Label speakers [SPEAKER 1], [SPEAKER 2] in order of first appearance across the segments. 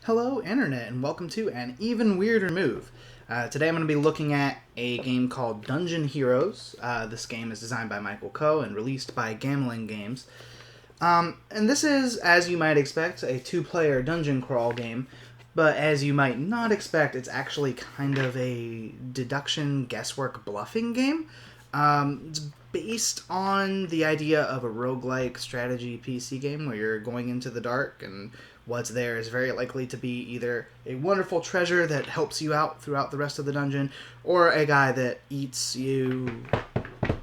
[SPEAKER 1] Hello, Internet, and welcome to An Even Weirder Move. Today I'm going to be looking at a game called Dungeon Heroes. This game is designed by Michael Coe and released by Gamelyn Games. And this is, as you might expect, a two-player dungeon crawl game. But as you might not expect, it's actually kind of a deduction, guesswork, bluffing game. It's based on the idea of a roguelike strategy PC game where you're going into the dark and what's there is very likely to be either a wonderful treasure that helps you out throughout the rest of the dungeon or a guy that eats you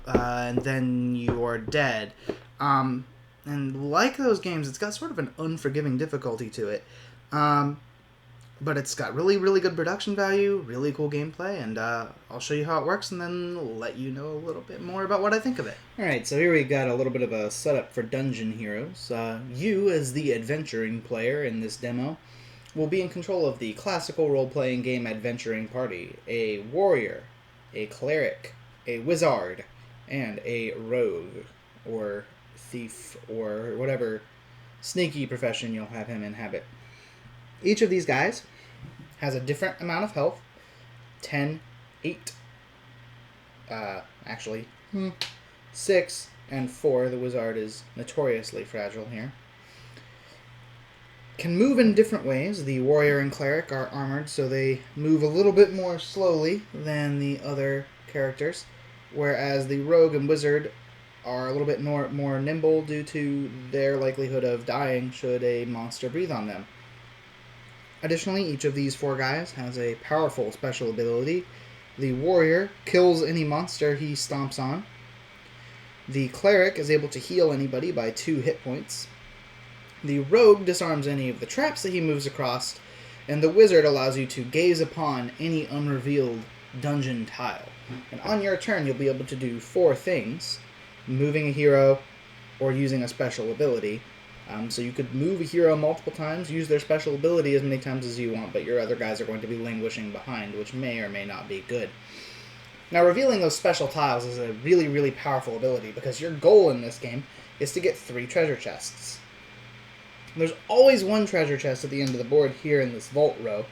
[SPEAKER 1] and then you're dead. And like those games, it's got sort of an unforgiving difficulty to it. But it's got really, really good production value, really cool gameplay, and I'll show you how it works and then let you know a little bit more about what I think of it. Alright, so here we got a little bit of a setup for Dungeon Heroes. You, as the adventuring player in this demo, will be in control of the classical role-playing game adventuring party. A warrior, a cleric, a wizard, and a rogue, or thief, or whatever sneaky profession you'll have him inhabit. Each of these guys has a different amount of health. 10, 8, 6, and 4. The wizard is notoriously fragile here. Can move in different ways. The warrior and cleric are armored, so they move a little bit more slowly than the other characters, whereas the rogue and wizard are a little bit more nimble due to their likelihood of dying should a monster breathe on them. Additionally, each of these 4 guys has a powerful special ability. The warrior kills any monster he stomps on. The cleric is able to heal anybody by 2 hit points. The rogue disarms any of the traps that he moves across, and the wizard allows you to gaze upon any unrevealed dungeon tile. And on your turn, you'll be able to do 4 things: moving a hero or using a special ability. So you could move a hero multiple times, use their special ability as many times as you want, but your other guys are going to be languishing behind, which may or may not be good. Now, revealing those special tiles is a really, really powerful ability, because your goal in this game is to get 3 treasure chests. There's always 1 treasure chest at the end of the board here in this vault row,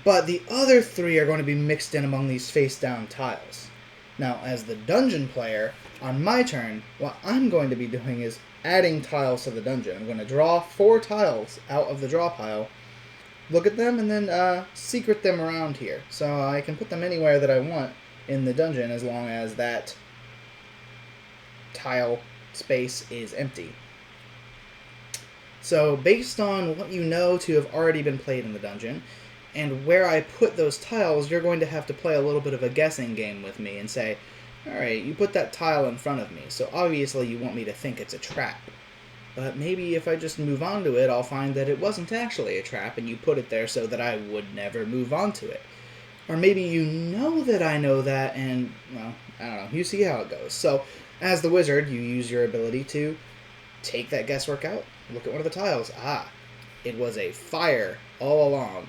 [SPEAKER 1] but the other 3 are going to be mixed in among these face-down tiles. Now, as the dungeon player, on my turn, what I'm going to be doing is adding tiles to the dungeon. I'm going to draw 4 tiles out of the draw pile, look at them, and then secret them around here. So I can put them anywhere that I want in the dungeon as long as that tile space is empty. So based on what you know to have already been played in the dungeon, and where I put those tiles, you're going to have to play a little bit of a guessing game with me and say, alright, you put that tile in front of me, so obviously you want me to think it's a trap. But maybe if I just move on to it, I'll find that it wasn't actually a trap, and you put it there so that I would never move on to it. Or maybe you know that I know that, and, well, I don't know, you see how it goes. So, as the wizard, you use your ability to take that guesswork out, look at one of the tiles. It was a fire all along.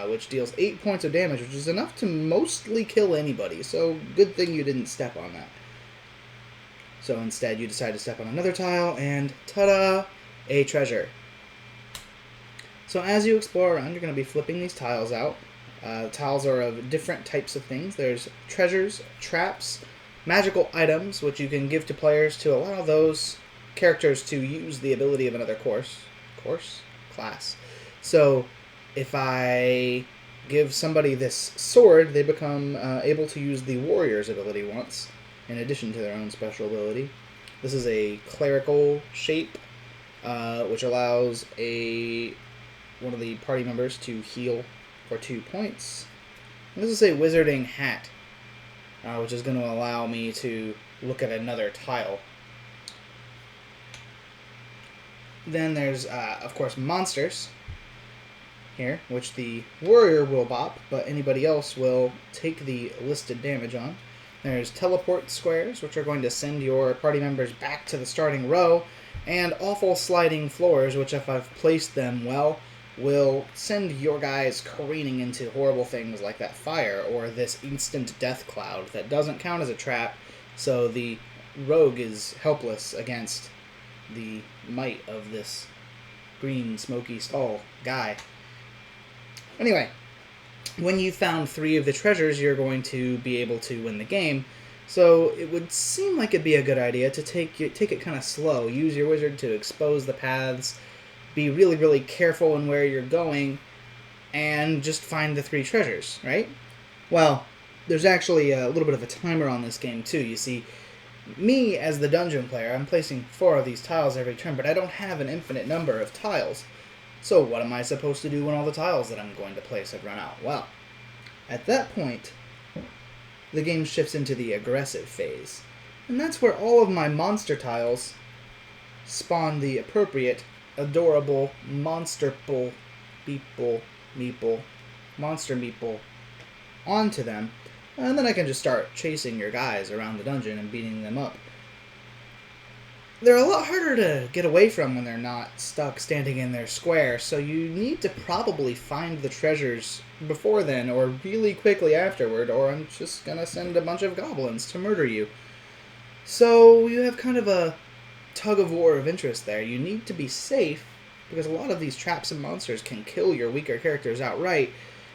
[SPEAKER 1] Which deals 8 points of damage, which is enough to mostly kill anybody, so good thing you didn't step on that. So instead you decide to step on another tile, and ta-da! A treasure. So as you explore around, you're going to be flipping these tiles out. Tiles are of different types of things. There's treasures, traps, magical items, which you can give to players to allow those characters to use the ability of another class. So if I give somebody this sword, they become able to use the warrior's ability once, in addition to their own special ability. This is a clerical shape, which allows one of the party members to heal for 2 points. And this is a wizarding hat, which is going to allow me to look at another tile. Then there's, of course, monsters here, which the warrior will bop, but anybody else will take the listed damage on. There's teleport squares, which are going to send your party members back to the starting row, and awful sliding floors, which if I've placed them well, will send your guys careening into horrible things like that fire, or this instant death cloud that doesn't count as a trap, so the rogue is helpless against the might of this green smoky skull guy. Anyway, when you found 3 of the treasures, you're going to be able to win the game. So it would seem like it'd be a good idea to take it kind of slow. Use your wizard to expose the paths, be really, really careful in where you're going, and just find the 3 treasures, right? Well, there's actually a little bit of a timer on this game, too. You see, me, as the dungeon player, I'm placing 4 of these tiles every turn, but I don't have an infinite number of tiles. So what am I supposed to do when all the tiles that I'm going to place have run out? Well, at that point, the game shifts into the aggressive phase. And that's where all of my monster tiles spawn the appropriate, adorable, monster-meeple onto them, and then I can just start chasing your guys around the dungeon and beating them up. They're a lot harder to get away from when they're not stuck standing in their square, so you need to probably find the treasures before then, or really quickly afterward, or I'm just gonna send a bunch of goblins to murder you. So you have kind of a tug-of-war of interest there. You need to be safe, because a lot of these traps and monsters can kill your weaker characters outright,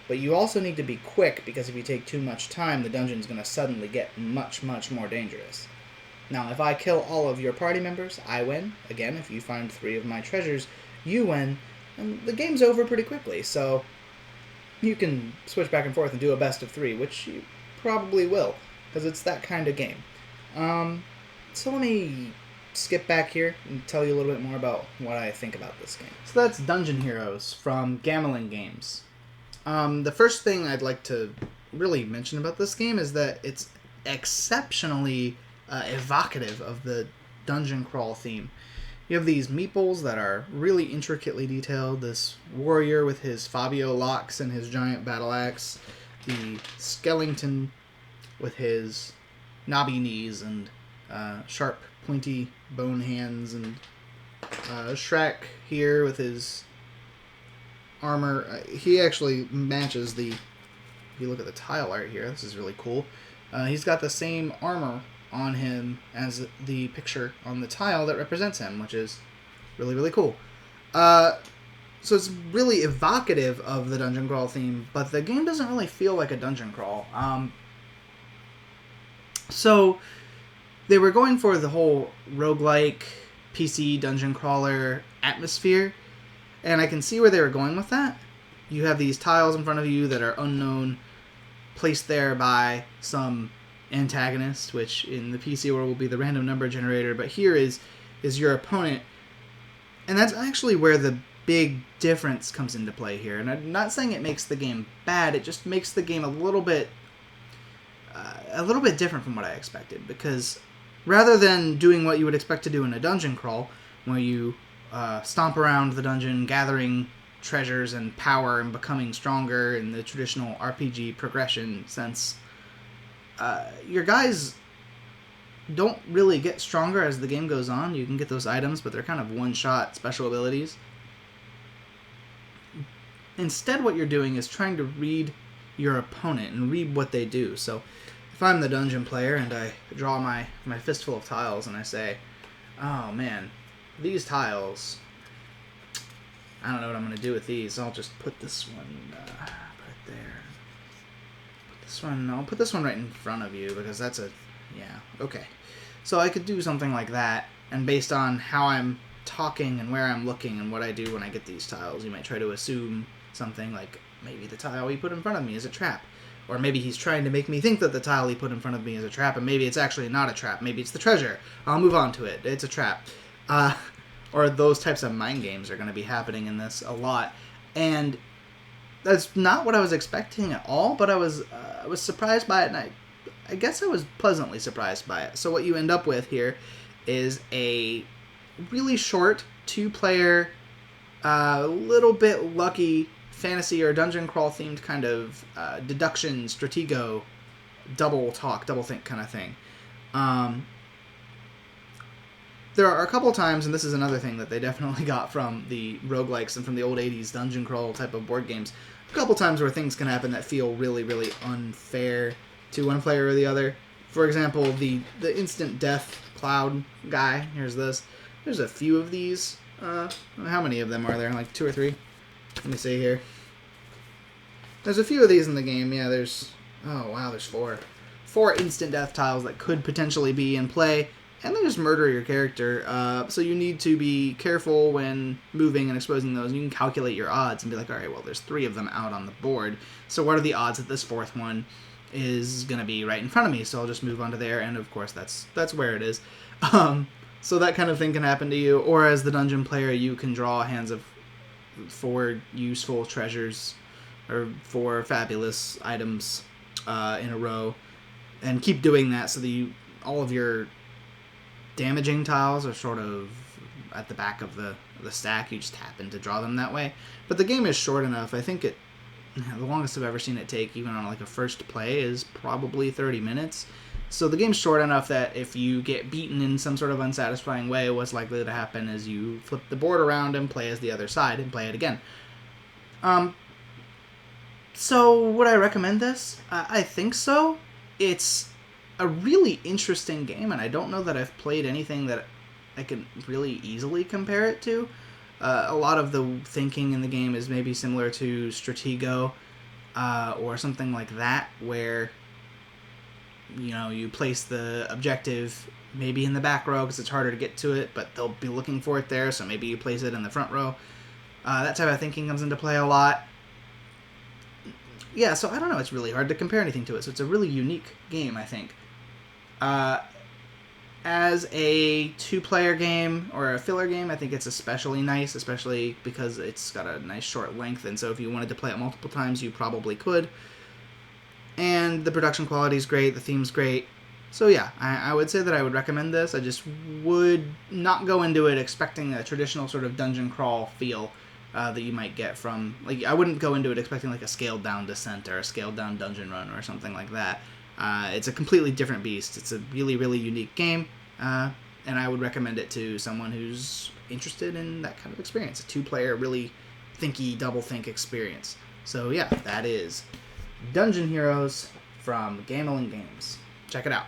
[SPEAKER 1] but you also need to be quick, because if you take too much time, the dungeon's going to suddenly get much, much more dangerous. Now, if I kill all of your party members, I win. Again, if you find 3 of my treasures, you win, and the game's over pretty quickly, so you can switch back and forth and do a best of 3, which you probably will, because it's that kind of game. So let me skip back here and tell you a little bit more about what I think about this game. So that's Dungeon Heroes from Gamelyn Games. The first thing I'd like to really mention about this game is that it's exceptionally evocative of the dungeon crawl theme. You have these meeples that are really intricately detailed, this warrior with his Fabio locks and his giant battle axe, the skeleton with his knobby knees and sharp, pointy bone hands, and Shrek here with his armor. He actually matches the... If you look at the tile art here, this is really cool. He's got the same armor on him as the picture on the tile that represents him, which is really, really cool. So it's really evocative of the dungeon crawl theme, but the game doesn't really feel like a dungeon crawl. So they were going for the whole roguelike PC dungeon crawler atmosphere, and I can see where they were going with that. You have these tiles in front of you that are unknown, placed there by some antagonist, which in the PC world will be the random number generator, but here is your opponent. And that's actually where the big difference comes into play here. And I'm not saying it makes the game bad, it just makes the game a little bit different from what I expected, because rather than doing what you would expect to do in a dungeon crawl, where you stomp around the dungeon, gathering treasures and power and becoming stronger in the traditional RPG progression sense, your guys don't really get stronger as the game goes on. You can get those items, but they're kind of one-shot special abilities. Instead, what you're doing is trying to read your opponent and read what they do. So if I'm the dungeon player and I draw my fistful of tiles and I say, oh man, these tiles, I don't know what I'm going to do with these. I'll just put this one right there. I'll put this one right in front of you, because that's okay. So I could do something like that, and based on how I'm talking and where I'm looking and what I do when I get these tiles, you might try to assume something like, maybe the tile he put in front of me is a trap. Or maybe he's trying to make me think that the tile he put in front of me is a trap, and maybe it's actually not a trap. Maybe it's the treasure. I'll move on to it. It's a trap. Or those types of mind games are going to be happening in this a lot. And that's not what I was expecting at all, but I was surprised by it, and I guess I was pleasantly surprised by it. So what you end up with here is a really short 2-player, little bit lucky fantasy or dungeon crawl themed kind of deduction, stratego, double talk, double think kind of thing. There are a couple times, and this is another thing that they definitely got from the roguelikes and from the old 80s dungeon crawl type of board games, a couple times where things can happen that feel really, really unfair to one player or the other. For example, the instant death cloud guy, here's this. There's a few of these. How many of them are there? Like 2 or 3? Let me see here. There's a few of these in the game. Yeah, there's... Oh, wow, there's 4. 4 instant death tiles that could potentially be in play, and they just murder your character. So you need to be careful when moving and exposing those. You can calculate your odds and be like, all right, well, there's 3 of them out on the board. So what are the odds that this 4th one is going to be right in front of me? So I'll just move onto there, and of course that's where it is. So that kind of thing can happen to you. Or as the dungeon player, you can draw hands of 4 useful treasures or 4 fabulous items in a row, and keep doing that so that all of your damaging tiles are sort of at the back of the stack. You just happen to draw them that way. But the game is short enough. I think the longest I've ever seen it take, even on like a first play, is probably 30 minutes. So the game's short enough that if you get beaten in some sort of unsatisfying way, what's likely to happen is you flip the board around and play as the other side and play it again. So would I recommend this? I think so. It's a really interesting game, and I don't know that I've played anything that I can really easily compare it to. A lot of the thinking in the game is maybe similar to Stratego or something like that, where you place the objective maybe in the back row because it's harder to get to it, but they'll be looking for it there, so maybe you place it in the front row. That type of thinking comes into play a lot. Yeah, so I don't know. It's really hard to compare anything to it. So it's a really unique game, I think. As a 2-player game or a filler game, I think it's especially nice, especially because it's got a nice short length, and so if you wanted to play it multiple times, you probably could. And the production quality is great, the theme's great. So yeah, I would say that I would recommend this. I just would not go into it expecting a traditional sort of dungeon crawl feel that you might get from... I wouldn't go into it expecting a scaled-down Descent or a scaled-down Dungeon Run or something like that. It's a completely different beast. It's a really, really unique game, and I would recommend it to someone who's interested in that kind of experience. A 2-player, really thinky, double-think experience. So yeah, that is Dungeon Heroes from Gamelyn Games. Check it out.